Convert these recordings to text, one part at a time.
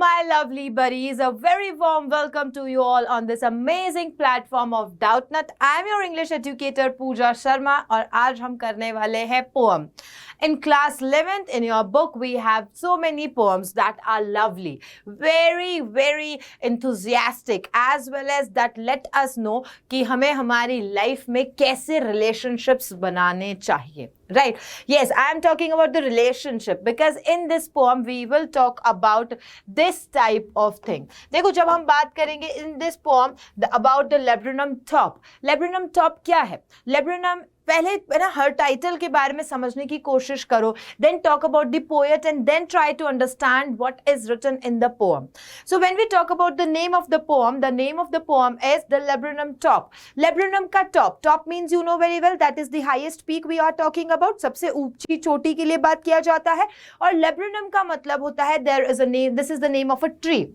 my lovely buddies, a very warm welcome to you all on this amazing platform of Doubtnut. I am your English educator Pooja Sharma और आज हम करने वाले हैं poem. In class 11th in your book we have so many poems that are lovely, very enthusiastic as well as that let us know कि हमें हमारी life में कैसे relationships बनाने चाहिए. Right? Yes, I am talking about the relationship because in this poem we will talk about this type of thing. देखो जब हम बात करेंगे in this poem about the laburnum top. Laburnum top क्या है? Laburnum पहले है ना हर टाइटल के बारे में समझने की कोशिश करो, then talk about the poet and then try to understand what is written in the poem. So when we talk about the name of the poem is the laburnum top. Laburnum का top means you know very well that is the highest peak we are talking about. सबसे ऊंची चोटी के लिए बात किया जाता है और laburnum का मतलब होता है there is a name, this is the name of a tree.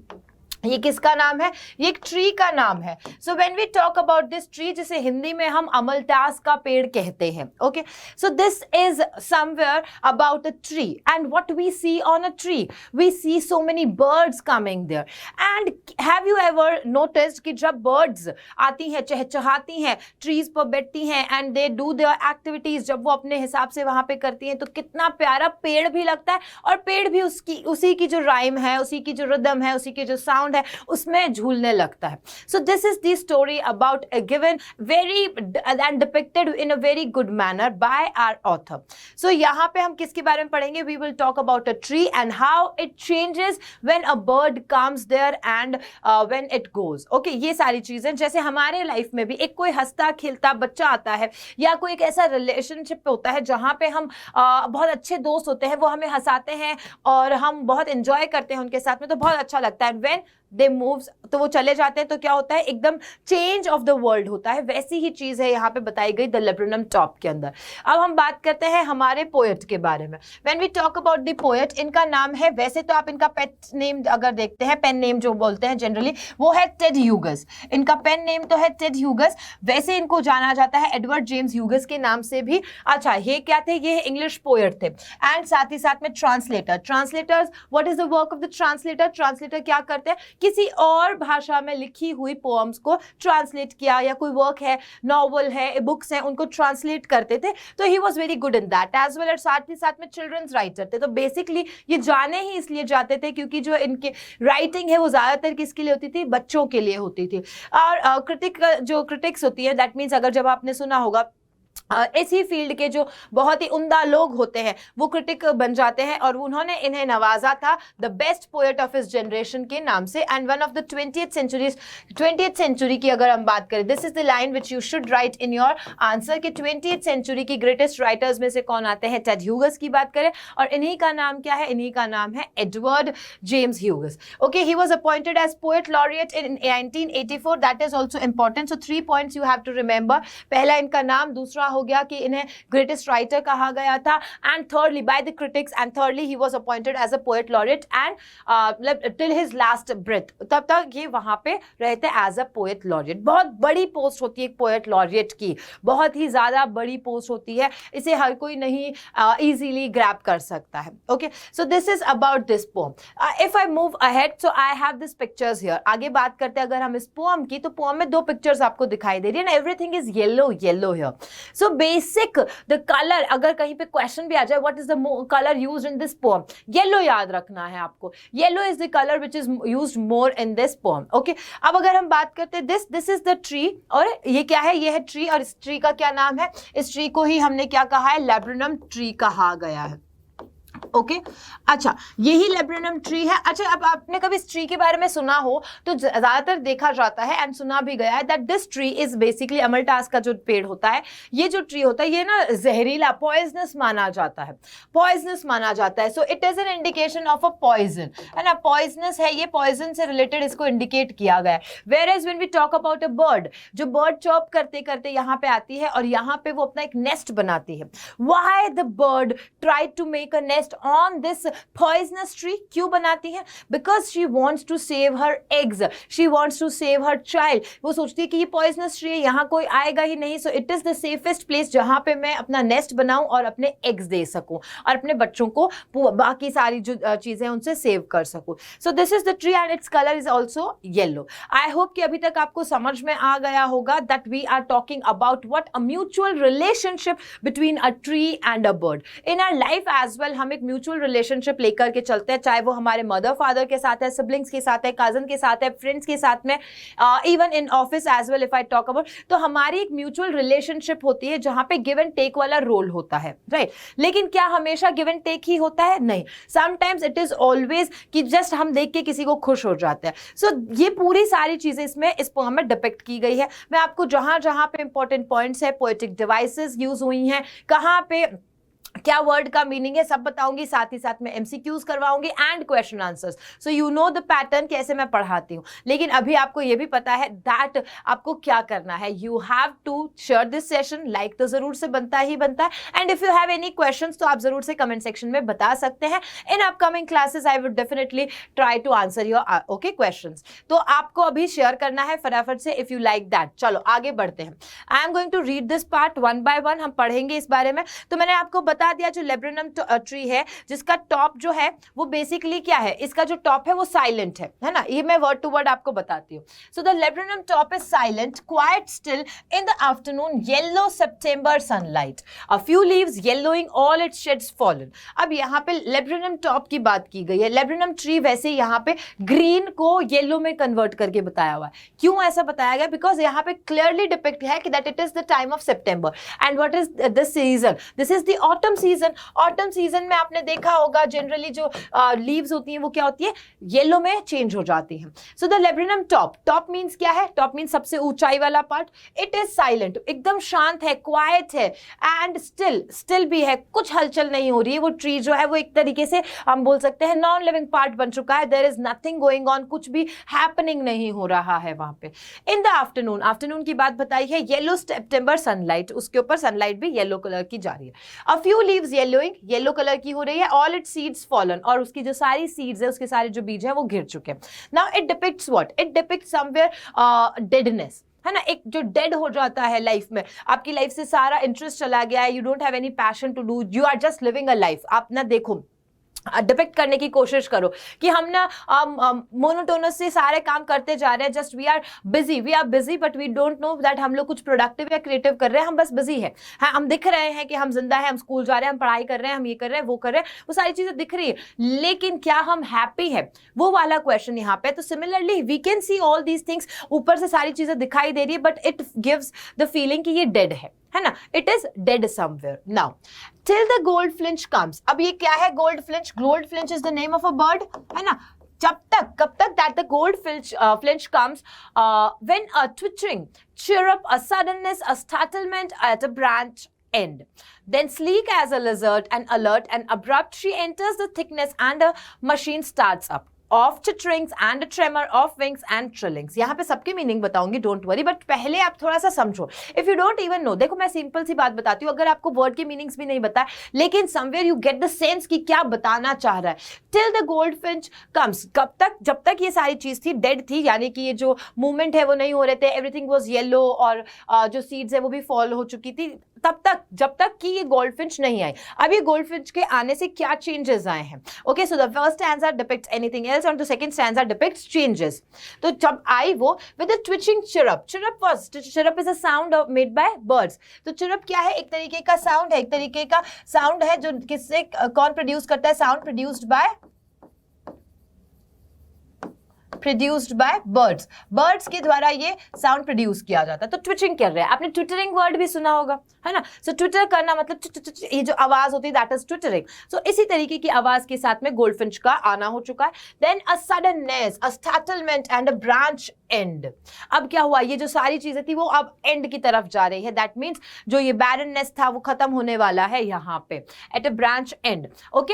ये किसका नाम है? ये एक ट्री का नाम है. So when we talk about this tree, जिसे हिंदी में हम अमलतास का पेड़ कहते हैं. Okay, so this is somewhere about a tree and what we see on a tree, we see so many birds coming there. And have you ever noticed कि जब बर्ड्स आती हैं, चहचहाती हैं, ट्रीज पर बैठती हैं and they do their activities, जब वो अपने हिसाब से वहां पे करती हैं तो कितना प्यारा पेड़ भी लगता है और पेड़ भी उसी की जो राइम है, उसी की जो रिदम है, उसी की जो साउंड है उसमें झूलने लगता है. So this is the story about given very and depicted in a very good manner by our author. So यहाँ पे हम किसके बारे में पढ़ेंगे? We will talk about a tree and how it changes when a bird comes there and when it goes. Okay, ये सारी चीजें जैसे हमारे लाइफ में भी एक कोई हंसता खेलता बच्चा आता है या कोई एक ऐसा रिलेशनशिप होता है जहाँ पे हम बहुत अच्छे दोस्त होते हैं, वो हमें हंसाते हैं और हम बहुत एंजॉय करते हैं उनके साथ में, तो बहुत अच्छा लगता है. व्हेन दे मूव्स, तो वो चले जाते हैं तो क्या होता है? एकदम चेंज ऑफ द वर्ल्ड होता है. वैसी ही चीज है यहाँ पे बताई गई द लेब्रेनम टॉप के अंदर. अब हम बात करते हैं हमारे पोएट के बारे में. When we talk about the poet, इनका नाम है, वैसे तो आप इनका पेट नेम अगर देखते हैं, पेन नेम जो बोलते हैं जनरली, वो है टेड ह्यूगस. इनका पेन नेम तो है टेड ह्यूगस. वैसे इनको जाना जाता है एडवर्ड जेम्स ह्यूगस के नाम से भी. अच्छा, ये क्या थे? ये इंग्लिश पोएट थे एंड साथ ही साथ में translator. Translators, what is the work of the translator? Translator क्या करते हैं? किसी और भाषा में लिखी हुई पोएम्स को ट्रांसलेट किया, या कोई वर्क है, नॉवल है, बुक्स हैं, उनको ट्रांसलेट करते थे. तो he was very good in that as well. साथ ही साथ में चिल्ड्रंस राइटर थे. तो बेसिकली ये जाने ही इसलिए जाते थे क्योंकि जो इनके राइटिंग है वो ज्यादातर किसके लिए होती थी? बच्चों के लिए होती थी. और क्रिटिक्स होती है, दैट मीन्स अगर जब आपने सुना होगा इसी फील्ड के जो बहुत ही उम्दा लोग होते हैं वो क्रिटिक बन जाते हैं और उन्होंने इन्हें नवाजा था the best poet of his generation के नाम से. And one of the 20th century की अगर हम बात करें, this is the line which you should write in your answer कि 20th सेंचुरी की ग्रेटेस्ट राइटर्स में से कौन आते हैं? टेड ह्यूगस की बात करें और इन्हीं का नाम क्या है? इन्हीं का नाम है Edward James Hughes. Okay, he was appointed as poet laureate in 1984. That is also important. So 3 points you have to remember. पहला इनका नाम, दूसरा हो गया कि इन्हें ग्रेटेस्ट राइटर कहा गया था, and thirdly by the critics, and thirdly he was appointed as a poet laureate and till his last breath, तब तक ये वहां पे रहते एज अ पोएट लॉरिएट. बहुत बड़ी पोस्ट होती है एक पोएट लॉरिएट की, बहुत ही ज्यादा बड़ी पोस्ट होती है, इसे हर कोई नहीं इजीली ग्रैब कर सकता है. Okay, so this is about this poem. If I move ahead, so I have this pictures here. आगे बात करते हैं अगर हम इस पोएम की, तो पोएम में 2 पिक्चर्स आपको दिखाई दे रही है ना. Everything is yellow here. So basic the colour, अगर कहीं पे क्वेश्चन भी आ जाए what is the colour used in this poem, yellow याद रखना है आपको. Yellow is the colour which is used more in this poem. Okay, अब अगर हम बात करते हैं दिस इज द ट्री, और ये क्या है? ये है ट्री, और इस ट्री का क्या नाम है? इस ट्री को ही हमने क्या कहा है? लेब्रेनम ट्री कहा गया है. ओके, अच्छा, यही लेब्रेनम ट्री है. अच्छा, अब आपने कभी इस ट्री के बारे में सुना हो तो ज्यादातर देखा जाता है एंड सुना भी गया है that this tree is basically अमलटास का जो पेड़ होता है, ये जो ट्री होता है ये ना जहरीला, पॉइजनस माना जाता है. So it is an indication of a poison, है ना. पॉइजनस है ये, पॉइजन से रिलेटेड इसको इंडिकेट किया गया है. Whereas when we talk about a bird, जो बर्ड चॉप करते करते यहाँ पे आती है और यहाँ पे वो अपना एक नेस्ट बनाती है. Why the bird tried to make a nest nest on this poisonous tree. क्यों बनाती है? Because she wants to save her eggs. She wants to save her child. वो सोचती है कि ये poisonous tree है, यहाँ कोई आएगा ही नहीं, so it is the safest place जहाँ पे मैं अपना nest बनाऊं और अपने eggs दे सकूं और अपने बच्चों को बाकी सारी जो चीजें उनसे सेव कर सकूं. So this is the tree and its color is also yellow. I hope कि अभी तक आपको समझ में आ गया होगा that we are talking about what a mutual relationship between a tree and a bird. In our life as well हम एक mutual relationship लेकर के चलते हैं, चाहे वो हमारे mother father के साथ है, siblings के साथ है, cousin के साथ है, friends के साथ में, even in office as well if I talk about, तो हमारी एक mutual relationship होती है जहाँ पे give and take वाला रोल होता है, right? लेकिन क्या हमेशा give and take ही होता है? नहीं. Sometimes it is always कि just हम देख के किसी को खुश हो जाते हैं. So ये पूरी सारी चीजें इसमें इस पोएम में डिपिक्ट की गई है. मैं आपको जहां जहां पे इंपॉर्टेंट पॉइंट्स है, पोएटिक डिवाइसेस यूज हुई हैं, कहां पे क्या वर्ड का मीनिंग है, सब बताऊंगी, साथ ही साथ में एमसीक्यूज करवाऊंगी and question answers. So you know the pattern कैसे मैं पढ़ाती हूँ. लेकिन अभी आपको ये भी पता है दैट आपको क्या करना है. You have to share this session, like तो जरूर से बनता ही बनता है. And if you have any questions तो आप जरूर से कमेंट सेक्शन में बता सकते हैं. In upcoming classes I would definitely try to answer your okay questions. तो आपको अभी शेयर करना है फटाफट से इफ यू लाइक दैट. चलो आगे बढ़ते हैं. I am going to read this part one by one. हम पढ़ेंगे इस बारे में. तो मैंने आपको बता दिया जो लेब्रेनम ट्री है जिसका टॉप जो है वो बेसिकली क्या है, इसका जो टॉप है वो साइलेंट है ना. ये मैं वर्ड टू वर्ड आपको बताती हूँ. So the laburnum top is silent, quite still in the afternoon, yellow September sunlight, a few leaves yellowing, all its shades fallen. अब यहाँ पे लेब्रेनम टॉप की बात की गई है. लेब्रेनम ट्री वैसे यहाँ पे ग्रीन को येलो में कन्वर्ट करके बताया हुआ है. क्यों ऐसा बताया गया? बिकॉज यहाँ पे क्लियरली डिपिक्ट है कि that it is the time of September. And what is the season? This is the autumn season. Autumn season में आपने देखा होगा जनरली जो लीव्स होती हैं वो क्या होती है, येलो में चेंज हो जाती हैं. So the laburnum top, top means क्या है? टॉप मींस सबसे ऊंचाई वाला पार्ट. इट इज साइलेंट, एकदम शांत है, क्वाइट है, एंड स्टिल भी है, कुछ हलचल नहीं हो रही है. वो ट्री जो है वो एक तरीके से हम बोल सकते हैं नॉन लिविंग पार्ट बन चुका है. There is nothing going on, कुछ भी हैपनिंग नहीं हो रहा है वहां पे. इन द आफ्टरनून, आफ्टरनून की बात बताई है, येलो सितंबर सनलाइट, उसके ऊपर सनलाइट भी येलो कलर की जा रही है. अ फ्यू लीव्स येलो कलर की हो रही है. ऑल इट सीड्स फॉलन, और उसकी जो सारी सीड्स है, उसके सारे जो बीज है वो गिर चुके हैं. Now it depicts what? It depicts somewhere deadness, है ना. एक जो डेड हो जाता है लाइफ में, आपकी लाइफ से सारा इंटरेस्ट चला गया है, you don't have any passion to do, you are just living a life. आप ना देखो, डिपिक्ट करने की कोशिश करो कि हम ना मोनोटोनस से सारे काम करते जा रहे हैं. Just we are busy but we don't know that हम लोग कुछ प्रोडक्टिव या क्रिएटिव कर रहे हैं. हम बस बिजी है. हाँ, हम दिख रहे हैं कि हम जिंदा है, हम स्कूल जा रहे हैं, हम पढ़ाई कर रहे हैं, हम ये कर रहे हैं, वो कर रहे हैं, वो सारी चीजें दिख रही है. लेकिन क्या हम हैप्पी है? वो वाला क्वेश्चन यहाँ पे. तो similarly we can see all these things, ऊपर से सारी चीजें दिखाई दे रही है, but it gives the feeling कि ये डेड है ना. It is dead somewhere. Now till the goldfinch comes. अब ये क्या है goldfinch? Goldfinch is the name of a bird, है ना. जब तक, कब तक? That the goldfinch comes when a twittering chirrup, a suddenness, a startlement at a branch end. Then sleek as a lizard and alert and abrupt, she enters the thickness and a machine starts up. Of titterings and a tremor of wings and trillings. यहाँ पे सबके meaning बताऊंगी, don't worry, but पहले आप थोड़ा सा समझो. If you don't even know, देखो मैं सिंपल सी बात बताती हूँ, अगर आपको वर्ड के मीनिंग्स भी नहीं बताए, लेकिन somewhere you get the sense कि क्या बताना चाह रहा है. Till the gold Finch comes, कब तक? जब तक ये सारी चीज थी, डेड थी, यानी कि ये जो मूवमेंट है वो नहीं हो रहे थे, एवरीथिंग वाज येलो, और जो सीड्स है वो भी फॉल हो चुकी थी, तब तक, जब तक कि ये गोल्ड फिंच नहीं आई. अब ये गोल्ड फिंच के आने से क्या चेंजेस आए हैं? Okay, so the first stanza depicts anything else and the second stanza depicts changes. तो जब आई वो with a twitching chirrup. Chirrup is a sound made by birds. तो chirrup क्या है? एक तरीके का साउंड है, एक तरीके का साउंड है जो किससे, कौन प्रोड्यूस करता है? साउंड प्रोड्यूस्ड बाय बर्ड्स के द्वारा ये साउंड प्रोड्यूस किया जाता है. तो ट्विचिंग कर रहे हैं, आपने ट्विटरिंग वर्ड भी सुना होगा, है ना. सो ट्विटर करना मतलब ये जो आवाज होती है दैट इज ट्विटरिंग. सो इसी तरीके की आवाज के साथ में गोल्डफिंच का आना हो चुका है. Then a suddenness, a startlement and a branch end. अब क्या हुआ? ये जो सारी चीजें थी वो अब एंड की तरफ जा रही है. दैट मीन्स जो ये बैरननेस था वो खत्म होने वाला है यहाँ पे, at a branch end. Okay,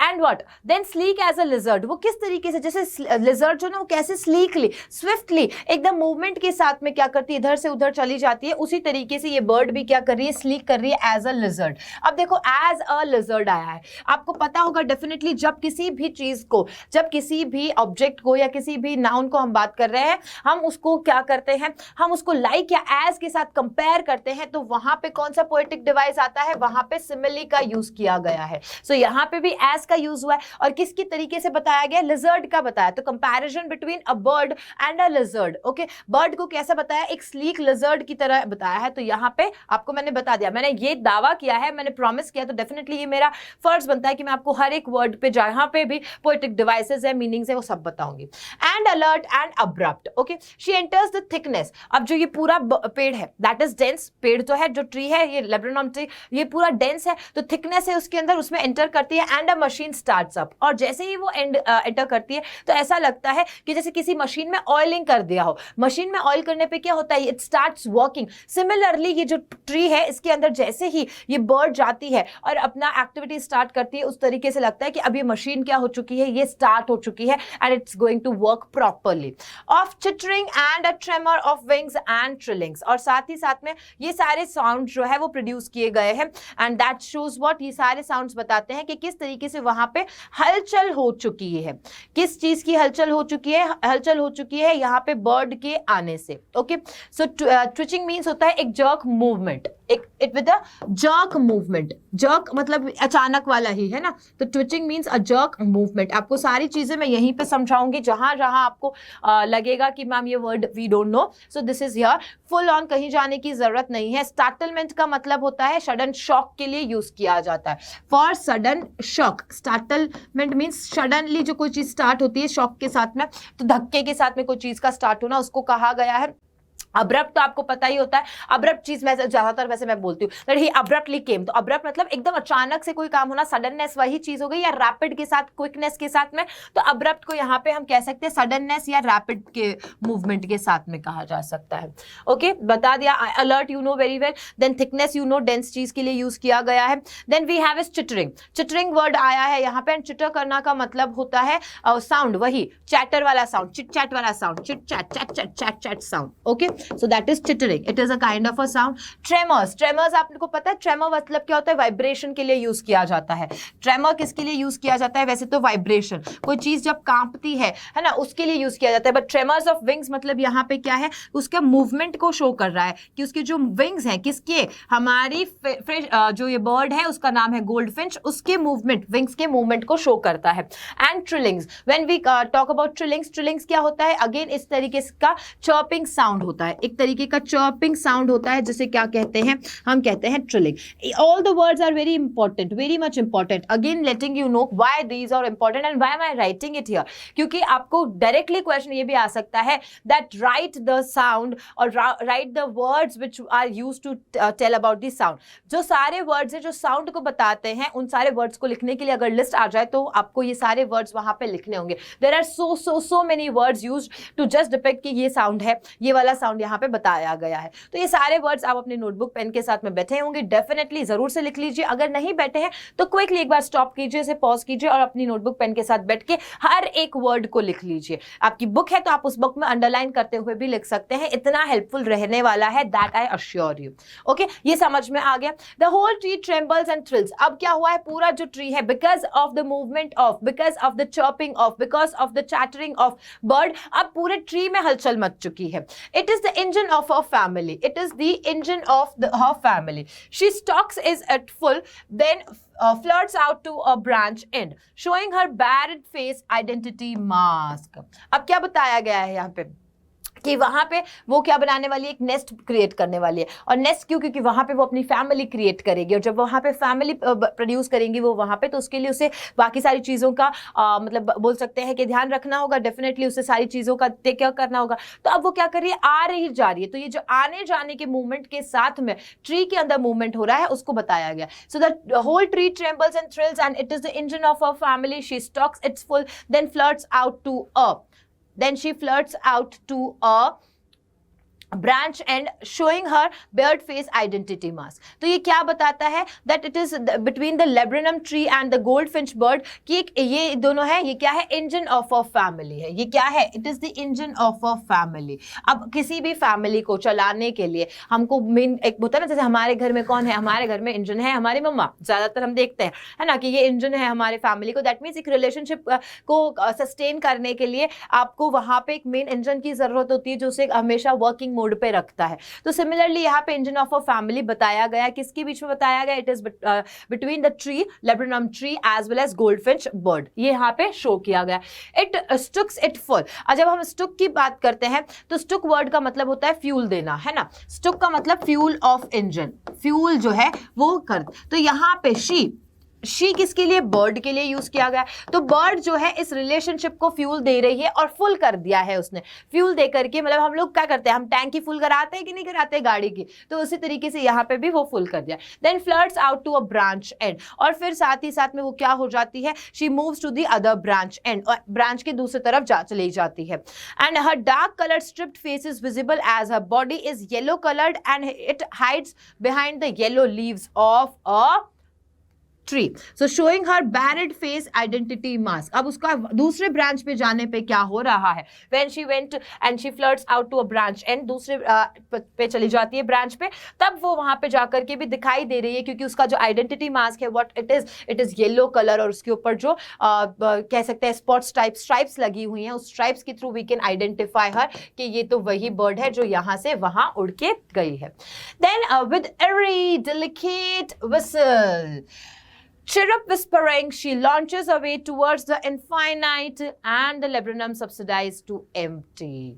and what then sleek as a lizard, वो किस तरीके से, जैसे लिजर्ड जो ना वो कैसे स्लीकली स्विफ्टली एकदम मूवमेंट के साथ में क्या करती है, इधर से उधर चली जाती है, उसी तरीके से ये बर्ड भी क्या कर रही है, स्लीक कर रही है एज अ लिजर्ड। अब देखो एज अ लिजर्ड आया है, आपको पता होगा डेफिनेटली जब किसी भी चीज को, जब किसी भी ऑब्जेक्ट को या किसी भी नाउन को हम बात कर रहे हैं, हम उसको क्या करते हैं, हम उसको लाइक या एज के साथ कंपेयर करते हैं, तो वहां पे कौन सा पोएटिक डिवाइस आता है, वहां पे सिमिली का यूज किया गया है। सो यहां पे भी एज का यूज हुआ है और किसकी तरीके से बताया गया, लिजर्ड का बताया, तो comparison between a bird and a lizard. Okay, bird को कैसा बताया, एक स्लीक लिजर्ड की तरह बताया है। तो यहां पे आपको मैंने बता दिया, मैंने ये दावा किया है, मैंने प्रॉमिस किया, तो डेफिनेटली ये मेरा फर्ज बनता है कि मैं आपको हर एक वर्ड पे जहां पे भी पोएटिक डिवाइसेस है, मीनिंग्स है, वो सब बताऊंगी। And alert and abrupt, okay, she enters the thickness. अब जो ये पूरा पेड़ है दैट इज डेंस, पेड़ तो है, जो ट्री है ये लेब्रेनॉन ट्री, ये पूरा डेंस है, तो थिकनेस है उसके अंदर, उसमें एंटर करती है and a machine starts up. और जैसे ही वो एंटर करती है तो ऐसा लगता है कि जैसे किसी मशीन में ऑयलिंग कर दिया हो। मशीन में ऑयल करने पे क्या होता है, इट स्टार्ट्स वर्किंग। सिमिलरली ये जो ट्री है इसके अंदर जैसे ही ये बर्ड जाती है और अपना एक्टिविटी स्टार्ट करती है, उस तरीके से लगता है कि अब ये मशीन क्या हो चुकी है, ये स्टार्ट हो चुकी है and it's going to work properly. Of chittering and a tremor of wings and trillings, और साथ ही साथ में ये सारे साउंड जो है वो प्रोड्यूस किए गए हैं एंड दैट शोज व्हाट, ये सारे साउंड्स बताते हैं कि किस तरीके से वहां पे हलचल हो चुकी है। किस चीज की हलचल हो चुकी है, हलचल हो चुकी है यहाँ पे बर्ड के आने से। ओके, सो ट्विचिंग मीन्स होता है एक जर्क मूवमेंट, एक with a jerk movement, jerk मतलब अचानक वाला ही है ना, तो ट्विचिंग मीन्स अ जर्क मूवमेंट। आपको सारी चीजें मैं यहीं पे समझाऊंगी, जहां जहां आपको लगेगा कि मैम ये word we don't know, so this is here. Full on कहीं जाने की जरूरत नहीं है। स्टार्टलमेंट का मतलब होता है सडन शॉक के लिए यूज किया जाता है, for sudden shock. Startlement means suddenly जो कोई चीज स्टार्ट होती है शॉक के साथ में, तो धक्के के साथ में कोई चीज का स्टार्ट होना, उसको कहा गया है। अब्रप्ट तो आपको पता ही होता है, अब्रप्ट चीज में ज्यादातर वैसे मैं बोलती हूँ दैट ही अब्रप्टली केम, तो अब्रप्ट मतलब एकदम अचानक से कोई काम होना, सडननेस वही चीज हो गई, या रैपिड के साथ, क्विकनेस के साथ में, तो अब्रप्ट को यहाँ पे हम कह सकते हैं सडननेस या रैपिड के मूवमेंट के साथ में कहा जा सकता है। ओके, बता दिया। Alert you know very well, then thickness you know dense चीज के लिए यूज किया गया है। Then we have is chittering, chittering word आया है यहाँ पे, चिटर करना का मतलब होता है साउंड, वही चैटर वाला साउंड, चिट चैट वाला sound, chit chat chat chat chat chat sound. Okay, so that is tittering, it is a kind of a sound. Tremors, tremors आपको पता है ट्रेमर मतलब क्या होता है, वाइब्रेशन के लिए यूज किया जाता है। ट्रेमर किसके लिए यूज किया जाता है, वैसे तो वाइब्रेशन, कोई चीज जब कांपती है ना, उसके लिए यूज किया जाता है, बट ट्रेमर्स ऑफ विंग्स मतलब यहाँ पे क्या है, उसका मूवमेंट को शो कर रहा है कि उसके जो विंग्स हैं, किसके, हमारी जो ये बर्ड है उसका नाम है गोल्डफिंच, उसके मूवमेंट, विंग्स के मूवमेंट को शो करता है। And trillings, when we talk about trillings, trillings क्या होता है, अगेन इस तरीके का चर्पिंग साउंड होता है, एक तरीके का चर्पिंग साउंड होता है, जिसे क्या कहते हैं, हम कहते हैं trilling. All the words are very important, very much important, again letting you know why these are important and why am I writing it here, क्योंकि आपको डायरेक्टली क्वेश्चन ये भी आ सकता है दैट राइट द साउंड और write the words which are used to tell about the sound. जो सारे वर्ड्स हैं जो साउंड को बताते हैं, उन सारे वर्ड्स को लिखने के लिए अगर लिस्ट आ जाए तो आपको ये सारे वर्ड्स वहां पे लिखने होंगे। There are so many words used to just depict कि ये साउंड है, ये वाला साउंड यहाँ पे बताया गया है। तो ये सारे वर्ड्स आप अपने नोटबुक पेन के साथ में बैठे होंगे, डेफिनेटली जरूर से लिख लीजिए। अगर नहीं बैठे हैं तो क्विकली एक बार स्टॉप कीजिए, इसे पॉज कीजिए और अपनी नोटबुक पेन के साथ बैठ के हर एक वर्ड को लिख लीजिए। आपकी बुक है तो आप उस बुक में अंडरलाइन करते हुए भी लिख सकते हैं, इतना हेल्पफुल रहने वाला है, that I assure you. Okay, ये समझ में आ गया। The whole tree trembles and thrills, अब क्या हुआ है, पूरा जो ट्री है, because of the movement of, because of the chirping of, because of the chattering of bird, अब पूरे ट्री में हलचल मच चुकी है। It is the engine of a family, it is the engine of her family. She stalks is at full, then flirts out to a branch end, showing her barred face identity mask. अब क्या बताया गया है यहाँ पे कि वहां पे वो क्या बनाने वाली है, एक नेस्ट क्रिएट करने वाली है। और नेस्ट क्यों, क्योंकि वहां पे वो अपनी फैमिली क्रिएट करेगी, और जब वहां पे फैमिली प्रोड्यूस करेंगी वो वहां पे, तो उसके लिए उसे बाकी सारी चीजों का मतलब बोल सकते हैं कि ध्यान रखना होगा, डेफिनेटली उसे सारी चीजों का टेक केयर करना होगा। तो अब वो क्या कर रही है, आ रही जा रही है, तो ये जो आने जाने के मूवमेंट के साथ में ट्री के अंदर मूवमेंट हो रहा है उसको बताया गया। So the whole tree trembles and thrills and it is the engine of a family, she stokes its full, then flirts out to a, then she flirts out to a branch and showing her barred face identity mask. तो ये क्या बताता है that it is between the laburnum tree and the goldfinch bird कि ये दोनों है, ये क्या है, इंजन ऑफ अ फैमिली है। ये क्या है, it is the engine of a family. अब किसी भी फैमिली को चलाने के लिए हमको मेन एक होता है ना, जैसे हमारे घर में कौन है, हमारे घर में इंजन है हमारी मम्मा, ज्यादातर हम देखते हैं है ना कि ये इंजन है हमारे फैमिली को। दैट मीन्स एक रिलेशनशिप को सस्टेन करने के लिए आपको वहां पे एक मेन इंजन की जरूरत होती है जो उसे हमेशा वर्किंग मोड पे रखता है। तो सिमिलरली यहाँ पे इंजन ऑफ अ फैमिली बताया गया, किसके बीच में बताया गया, it is between the tree, laburnum tree as well as goldfinch bird, ये यहाँ पे शो किया गया। It stokes it full. और जब हम स्टुक की बात करते हैं तो स्टुक वर्ड का मतलब होता है फ्यूल देना, है ना। स्टुक का मतलब फ्यूल ऑफ इंजन, फ्यूल जो है वो कर। तो यहाँ पे शी किसके लिए, बर्ड के लिए यूज किया गया। तो बर्ड जो है इस रिलेशनशिप को फ्यूल दे रही है और फुल कर दिया है उसने। फ्यूल दे करके मतलब हम लोग क्या करते हैं, हम टैंक की फुल कराते हैं कि नहीं कराते गाड़ी की, तो उसी तरीके से यहाँ पे भी वो फुल कर दिया। Then flirts out to a branch and, और फिर साथ ही साथ में वो क्या हो जाती है, she moves to the other branch and, और ब्रांच के दूसरी तरफ चली जाती है। And her dark coloured striped face is visible as her body is yellow coloured and it hides behind the yellow leaves of a tree, so showing her barred face identity mask. अब उसका दूसरे branch पे जाने पे क्या हो रहा है, when she went and she flirts out to a branch and, दूसरे पे चली जाती है ब्रांच पे, तब वो वहां पे जाकर के भी दिखाई दे रही है क्योंकि उसका जो आइडेंटिटी मास्क है what it is yellow colour, और उसके ऊपर जो कह सकते हैं स्पॉट्स टाइप स्ट्राइप्स लगी हुई हैं, उस स्ट्राइप्स के थ्रू वी कैन आइडेंटिफाई हर कि ये तो वही बर्ड है जो यहां से वहां उड़ के गई है। Then with every delicate whistle, chirrup whispering, she launches away towards the infinite and the laburnum subsidized to empty.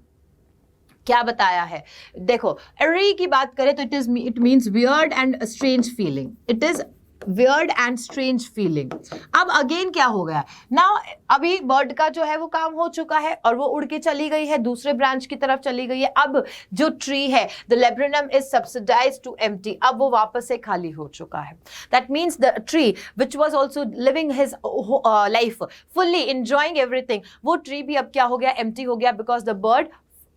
क्या बताया है, देखो एरी की बात करें तो it means weird and strange feeling, it is weird and strange feeling. अब again क्या हो गया, नाउ अभी बर्ड का जो है वो काम हो चुका है और वो उड़ के चली गई है, दूसरे ब्रांच की तरफ चली गई है। अब जो ट्री है the laburnum is subsidised to empty, अब वो वापस से खाली हो चुका है। That means the tree which was also living his life fully enjoying everything, वो ट्री भी अब क्या हो गया, एम्प्टी हो गया, because the bird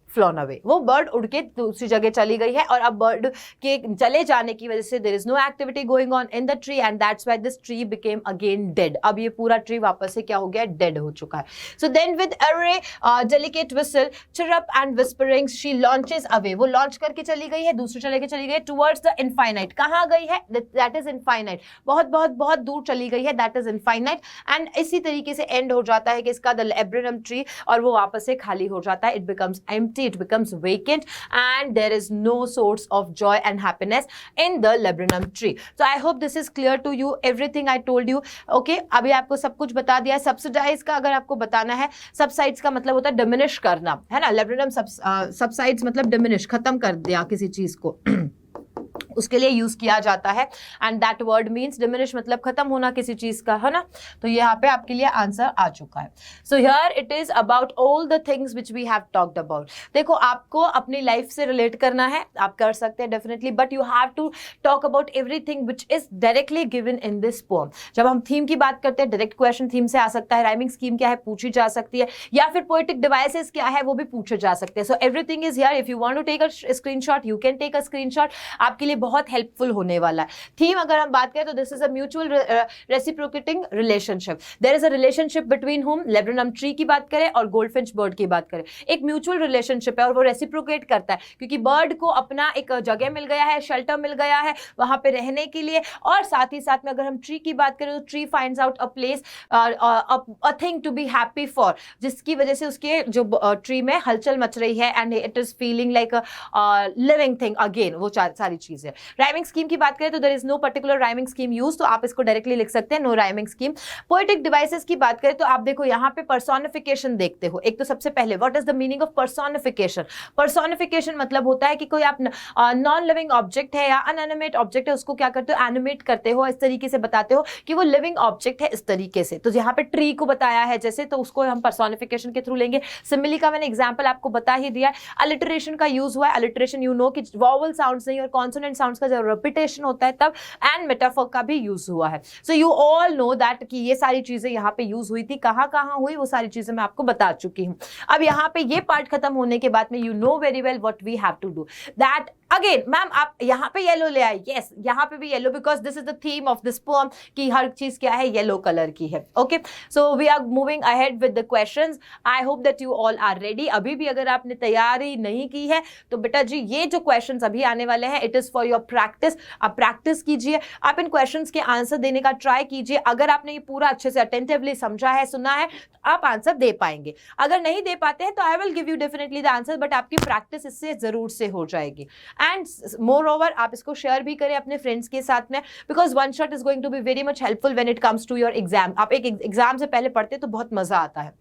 flown away, वो बर्ड उड़ के दूसरी जगह चली गई है। और अब बर्ड के चले जाने की वजह से there is no activity going on in the tree and that's why this tree became again dead. अब ये पूरा ट्री वापस से क्या हो गया, डेड हो चुका है। सो देन विद अरे delicate whistle, chirp and whispering, she launches away, वो लॉन्च करके चली गई है, दूसरी चले के चली गई है टुवर्ड्स द इनफाइनाइट। कहाँ गई है, दैट इज इनफाइनाइट, बहुत बहुत बहुत दूर चली गई है, दैट इज इनफाइनाइट। एंड इसी तरीके से एंड हो जाता है कि इसका द लेब्रेनम ट्री, और वो वापस से खाली हो जाता है, it becomes empty, it becomes vacant and there is no source of joy and happiness in the laburnum tree. So I hope this is clear to you, everything I told you. Okay, अभी आपको सब कुछ बता दिया है। Subsidize का अगर आपको बताना है, subsides का मतलब होता है diminish करना, है ना। laburnum subsides मतलब diminish, खत्म कर दिया किसी चीज को उसके लिए यूज किया जाता है। And that word means diminish, मतलब खत्म होना किसी चीज का, है ना। तो यहाँ पे आपके लिए आंसर आ चुका है। So here it is about all the things which we have talked about. देखो आपको अपनी लाइफ से रिलेट करना है, आप कर सकते हैं definitely, but you have to talk about everything which is directly given in this poem. जब हम थीम की बात करते हैं, डायरेक्ट क्वेश्चन थीम से आ सकता है, राइमिंग स्कीम क्या है पूछी जा सकती है, या फिर पोएटिक डिवाइसेस क्या है वो भी पूछे जा सकते हैं। So everything is here, if you want to take a screenshot you can take a screenshot, आपके लिए बहुत हेल्पफुल होने वाला है। थीम अगर हम बात करें तो this is a mutual reciprocating relationship, there is a relationship between whom, laburnum tree की बात करें और गोल्डफिंच बर्ड की बात करें, एक म्यूचुअल रिलेशनशिप है और वो रेसिप्रोकेट करता है क्योंकि बर्ड को अपना एक जगह मिल गया है, शेल्टर मिल गया है वहां पे रहने के लिए, और साथ ही साथ में अगर हम ट्री की बात करें तो tree finds out a place, a thing to be happy for, जिसकी वजह से उसके जो ट्री में हलचल मच रही है and it is feeling like a living thing again, वो सारी चीजें। राइमिंग स्कीम की बात करें तो there is no particular rhyming scheme use, तो आप इसको डायरेक्टली लिख सकते हैं, no rhyming scheme. Poetic devices की बात करें तो आप देखो यहाँ पे पर्सोनिफिकेशन देखते हो। एक तो सबसे पहले what is the meaning of personification. Personification मतलब होता है कि कोई आप नॉन लिविंग ऑब्जेक्ट है या अनएनिमेट ऑब्जेक्ट है उसको क्या करते हो, एनिमेट करते हो, इस तरीके से बताते हो कि वो लिविंग ऑब्जेक्ट है, इस तरीके से। तो यहाँ पे ट्री को बताया है जैसे, तो उसको हम पर्सोनिफिकेशन के थ्रू लेंगे। सिमिली का मैंने एग्जांपल आपको बता ही दिया है। अलिटरेशन का यूज हुआ है, अलिटरेशन यू नो कि वॉवल साउंड्स नहीं और कॉन्सोनेंट साउंड्स का जब रिपीटेशन होता है तब, एंड मेटाफर का भी यूज हुआ है. So you all know that कि ये सारी चीजें यहाँ पे यूज हुई थी. कहाँ कहाँ हुई वो सारी चीजें मैं आपको बता चुकी हूँ. अब यहाँ पे ये पार्ट खत्म होने के बाद में you know very well what we have to do. That again ma'am आप यहाँ पे येलो ले आए. यस, यहाँ पे भी yellow, because this is the theme of this poem कि हर चीज क्या है, येलो कलर की है. Okay, so we are moving ahead with the questions. I hope that you all are ready. अभी भी अगर आपने तैयारी नहीं की है तो बेटा जी ये जो क्वेश्चंस अभी आने वाले हैं, it is for your practice. आप प्रैक्टिस कीजिए, आप इन क्वेश्चंस के आंसर देने का ट्राई कीजिए. अगर आपने ये पूरा अच्छे से अटेंटिवली समझा है, सुना है, तो आप आंसर दे पाएंगे. अगर नहीं दे पाते हैं तो I will give you definitely the answer, but आपकी प्रैक्टिस इससे जरूर से हो जाएगी. एंड मोर ओवर आप इसको शेयर भी करें अपने फ्रेंड्स के साथ में, because one shot is going to be very much helpful when it comes to your exam. आप एक एग्जाम से पहले पढ़ते तो बहुत मजा आता है.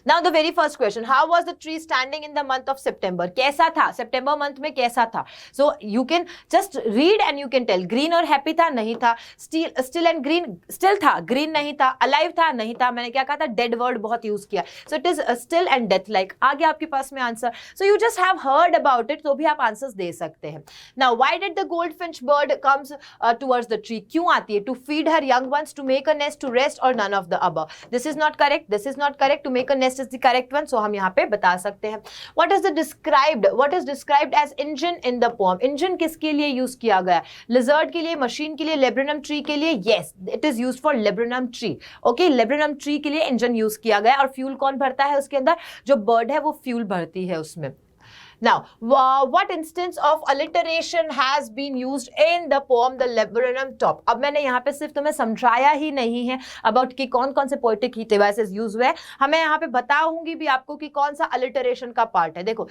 Now the very first question, how was the tree standing in the month of September? कैसा था सितंबर मंथ में, कैसा था? So you can just read and you can tell. Green और happy था, नहीं था. Still and green, still था, green नहीं था. Alive था, नहीं था. मैंने क्या कहा था, dead word बहुत यूज किया. So it is still and death like. आ गया आपके पास में answer. So you just have heard about it, तो भी आप आंसर्स दे सकते हैं. Now why did the goldfinch bird comes towards the tree? क्यों आती है? To feed her young ones, to make a nest, to rest, or none of the above? This is not correct. This is not correct. To make a nest is the correct one, so हम यहाँ पे बता सकते हैं. What is described as engine in the poem? Engine किसके लिए use किया गया? Lizard के लिए, machine के लिए, laburnum tree के लिए? Yes, it is used for laburnum tree. Okay, laburnum tree के लिए engine यूज किया गया. और fuel कौन भरता है उसके अंदर? जो bird है वो fuel भरती है उसमें. Now, what instance of alliteration has been used in the poem The Laburnum Top? अब मैंने यहाँ पे सिर्फ तुम्हें समझाया ही नहीं है about कि कौन कौन से poetic devices यूज हुए. हमें यहाँ पे बताऊंगी भी आपको कि कौन सा alliteration का पार्ट है. देखो,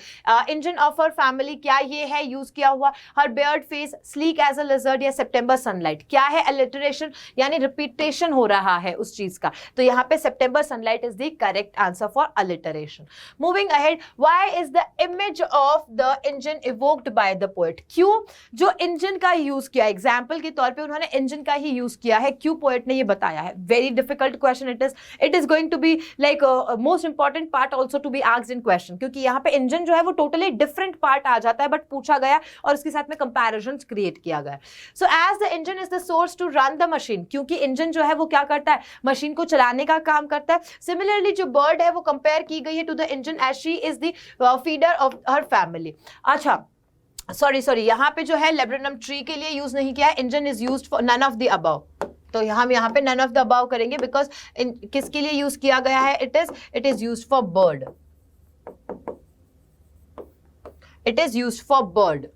engine of her family क्या ये है यूज किया हुआ? Her beard face, sleek as a lizard या September sunlight. क्या है alliteration? यानी रिपीटेशन हो रहा है उस चीज का. तो यहाँ पे September sunlight is the correct answer for alliteration. Moving ahead, why is the image of the engine evoked by the poet? क्यों जो इंजन का यूज किया, एग्जाम्पल के तौर पे उन्होंने इंजन का ही यूज किया है, क्यों पोएट ने ये बताया है? Very difficult question it is going to be like most important part also to be asked in question, क्योंकि यहाँ पे इंजन जो है वो टोटली डिफरेंट पार्ट आ जाता है, बट पूछा गया और उसके साथ में कंपैरिजन क्रिएट किया गया. So as the engine is the source to run the machine, क्योंकि इंजन जो है वो क्या करता है? मशीन को चलाने का काम करता है. सिमिलरली जो बर्ड है वो कंपेयर की गई है to the engine as she is the feeder of her family. अच्छा, सॉरी यहाँ पे जो है लेब्रेनम ट्री के लिए यूज नहीं किया है. Engine is used for none of the above, तो हम यहाँ पे नन ऑफ द अबव करेंगे बिकॉज किसके लिए यूज किया गया है? It is used for bird. It is used for bird.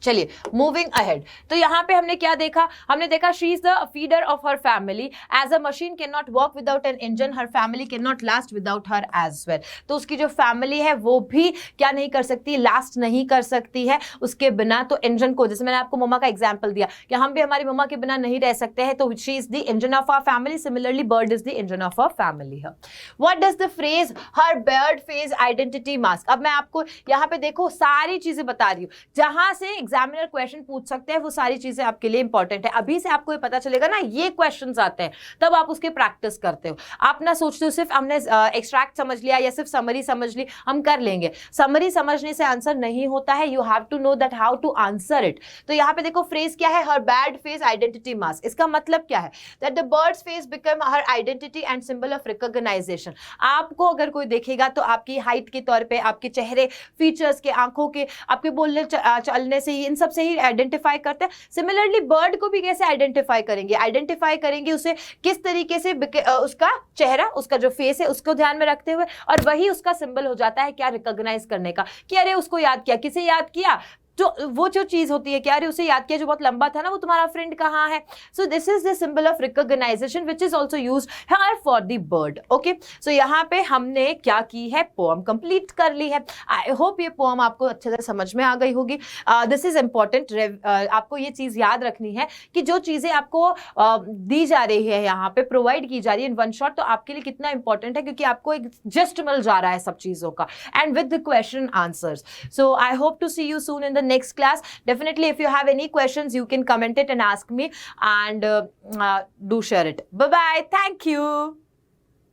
चलिए मूविंग अहेड. तो यहाँ पे हमने क्या देखा? हमने देखा she is the feeder of her family. As a machine can not work without an engine, her family can not last without her as well. तो उसकी जो फैमिली है वो भी क्या नहीं कर सकती? लास्ट नहीं कर सकती है उसके बिना. तो इंजन को, जैसे मैंने आपको मम्मा का एग्जाम्पल दिया कि हम भी हमारी मम्मा के बिना नहीं रह सकते हैं, तो she is the engine of our family. Similarly bird is the engine of our family. What does the phrase her bird face identity mask? अब मैं आपको यहाँ पे देखो सारी चीजें बता रही हूँ, जहां से एग्जामिनर क्वेश्चन पूछ सकते हैं वो सारी चीजें आपके लिए इंपॉर्टेंट है. अभी से आपको ये पता चलेगा ना ये क्वेश्चंस आते हैं, तब आप उसके प्रैक्टिस करते हो. आप ना सोचते हो सिर्फ हमने एक्सट्रैक्ट समझ लिया या सिर्फ समरी समझ ली, हम कर लेंगे. समरी समझने से आंसर नहीं होता है. You have to know that how to answer it. तो यहाँ पे देखो फ्रेज क्या है? Her bird face identity mask. इसका मतलब क्या है? That the birds face become her identity and symbol of recognization. आपको अगर कोई देखेगा तो आपकी हाइट के तौर पे, आपके चेहरे फीचर्स के, आंखों के, आपके बोलने चलने से ही, इन सब से ही आइडेंटिफाई करते हैं. सिमिलरली बर्ड को भी कैसे आइडेंटिफाई करेंगे? आइडेंटिफाई करेंगे उसे किस तरीके से? उसका चेहरा, उसका जो फेस है उसको ध्यान में रखते हुए, और वही उसका सिंबल हो जाता है क्या? रिकॉग्नाइज करने का, कि अरे उसको याद किया. किसे याद किया? तो वो जो चीज होती है कि अरे उसे याद किया जो बहुत लंबा था ना, वो तुम्हारा फ्रेंड कहाँ है. So this is the symbol of recognisation which is also used here for the bird. Okay, so यहाँ पे हमने क्या की है? पोएम कंप्लीट कर ली है. आई होप ये पोएम आपको अच्छे से समझ में आ गई होगी. This is important. आपको ये चीज याद रखनी है कि जो चीजें आपको दी जा रही है, यहाँ पे प्रोवाइड की जा रही है इन वन शॉट, तो आपके लिए कितना इंपॉर्टेंट है, क्योंकि आपको एक जस्ट मिल जा रहा है सब चीजों का, and with the question answers. So I hope to see you soon in the next class. Definitely if you have any questions you can comment it and ask me, and do share it. Bye bye. Thank you.